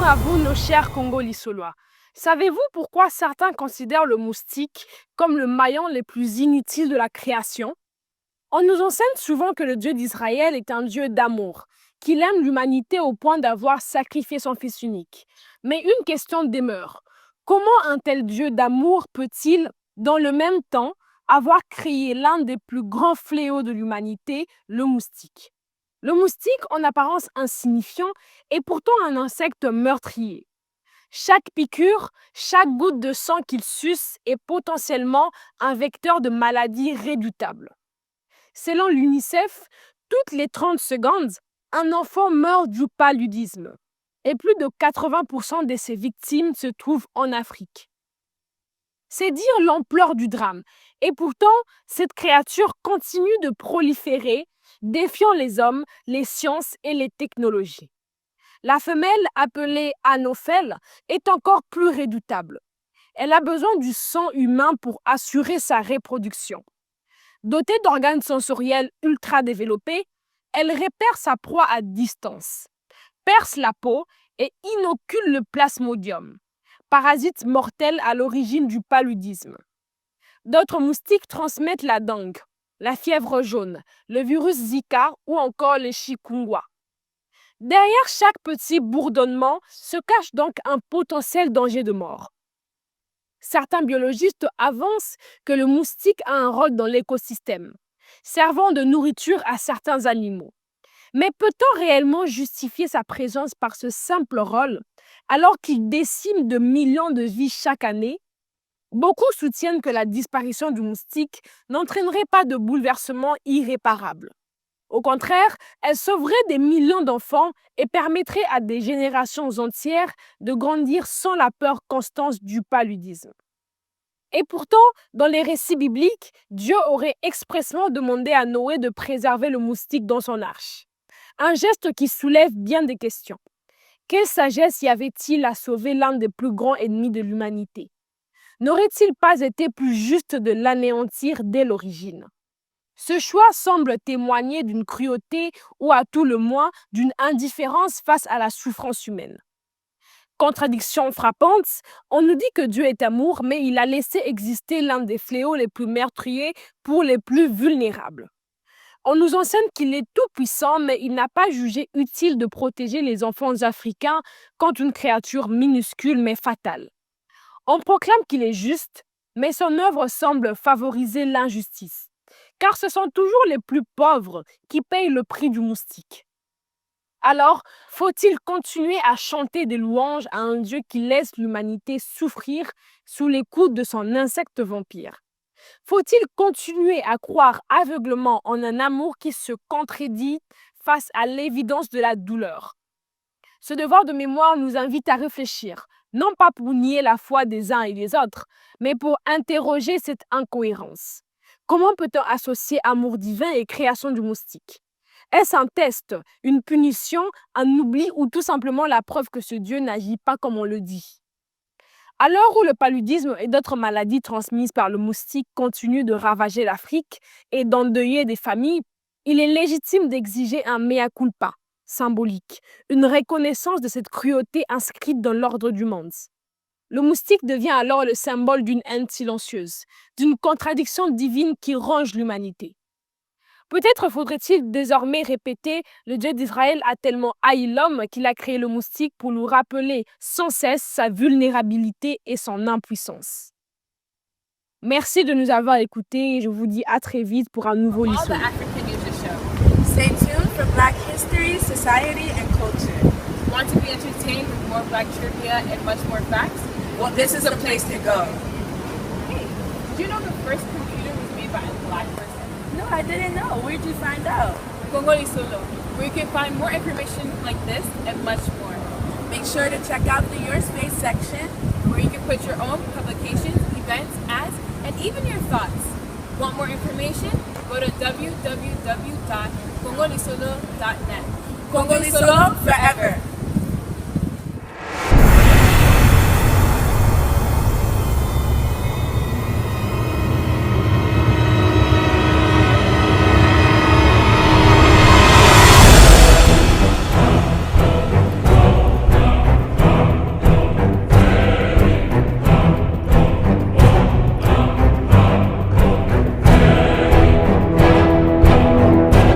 à vous, nos chers Congo-Lissolois. Savez-vous pourquoi certains considèrent le moustique comme le maillon le plus inutile de la création? On nous enseigne souvent que le Dieu d'Israël est un Dieu d'amour, qu'il aime l'humanité au point d'avoir sacrifié son Fils unique. Mais une question demeure. Comment un tel Dieu d'amour peut-il, dans le même temps, avoir créé l'un des plus grands fléaux de l'humanité, le moustique? Le moustique, en apparence insignifiant, est pourtant un insecte meurtrier. Chaque piqûre, chaque goutte de sang qu'il suce est potentiellement un vecteur de maladies redoutables. Selon l'UNICEF, toutes les 30 secondes, un enfant meurt du paludisme. Et plus de 80% de ces victimes se trouvent en Afrique. C'est dire l'ampleur du drame. Et pourtant, cette créature continue de proliférer, défiant les hommes, les sciences et les technologies. La femelle, appelée anophèle, est encore plus redoutable. Elle a besoin du sang humain pour assurer sa reproduction. Dotée d'organes sensoriels ultra développés, elle repère sa proie à distance, perce la peau et inocule le plasmodium, parasite mortel à l'origine du paludisme. D'autres moustiques transmettent la dengue, la fièvre jaune, le virus Zika ou encore le chikungunya. Derrière chaque petit bourdonnement se cache donc un potentiel danger de mort. Certains biologistes avancent que le moustique a un rôle dans l'écosystème, servant de nourriture à certains animaux. Mais peut-on réellement justifier sa présence par ce simple rôle, alors qu'il décime de millions de vies chaque année? Beaucoup soutiennent que la disparition du moustique n'entraînerait pas de bouleversement irréparable. Au contraire, elle sauverait des millions d'enfants et permettrait à des générations entières de grandir sans la peur constante du paludisme. Et pourtant, dans les récits bibliques, Dieu aurait expressément demandé à Noé de préserver le moustique dans son arche. Un geste qui soulève bien des questions. Quelle sagesse y avait-il à sauver l'un des plus grands ennemis de l'humanité? N'aurait-il pas été plus juste de l'anéantir dès l'origine? Ce choix semble témoigner d'une cruauté ou à tout le moins d'une indifférence face à la souffrance humaine. Contradiction frappante, on nous dit que Dieu est amour, mais il a laissé exister l'un des fléaux les plus meurtriers pour les plus vulnérables. On nous enseigne qu'il est tout-puissant, mais il n'a pas jugé utile de protéger les enfants africains contre une créature minuscule mais fatale. On proclame qu'il est juste, mais son œuvre semble favoriser l'injustice. Car ce sont toujours les plus pauvres qui payent le prix du moustique. Alors, faut-il continuer à chanter des louanges à un Dieu qui laisse l'humanité souffrir sous les coups de son insecte vampire? Faut-il continuer à croire aveuglement en un amour qui se contredit face à l'évidence de la douleur? Ce devoir de mémoire nous invite à réfléchir, non pas pour nier la foi des uns et des autres, mais pour interroger cette incohérence. Comment peut-on associer amour divin et création du moustique? Est-ce un test, une punition, un oubli ou tout simplement la preuve que ce Dieu n'agit pas comme on le dit? À l'heure où le paludisme et d'autres maladies transmises par le moustique continuent de ravager l'Afrique et d'endeuiller des familles, il est légitime d'exiger un mea culpa symbolique, une reconnaissance de cette cruauté inscrite dans l'ordre du monde. Le moustique devient alors le symbole d'une haine silencieuse, d'une contradiction divine qui ronge l'humanité. Peut-être faudrait-il désormais répéter « Le Dieu d'Israël a tellement haï l'homme qu'il a créé le moustique pour nous rappeler sans cesse sa vulnérabilité et son impuissance. » Merci de nous avoir écoutés et je vous dis à très vite pour un nouveau Lissolo. Stay tuned for Black history, society, and culture. Want to be entertained with more Black trivia and much more facts? Well, this is the place to go. Hey, did you know the first computer was made by a Black person? No, I didn't know. Where'd you find out? Congo-Lissolo, where you can find more information like this and much more. Make sure to check out the Your Space section, where you can put your own publications, events, ads, and even your thoughts. Want more information? Go to www.congolissolo.net. Congo-Lissolo forever.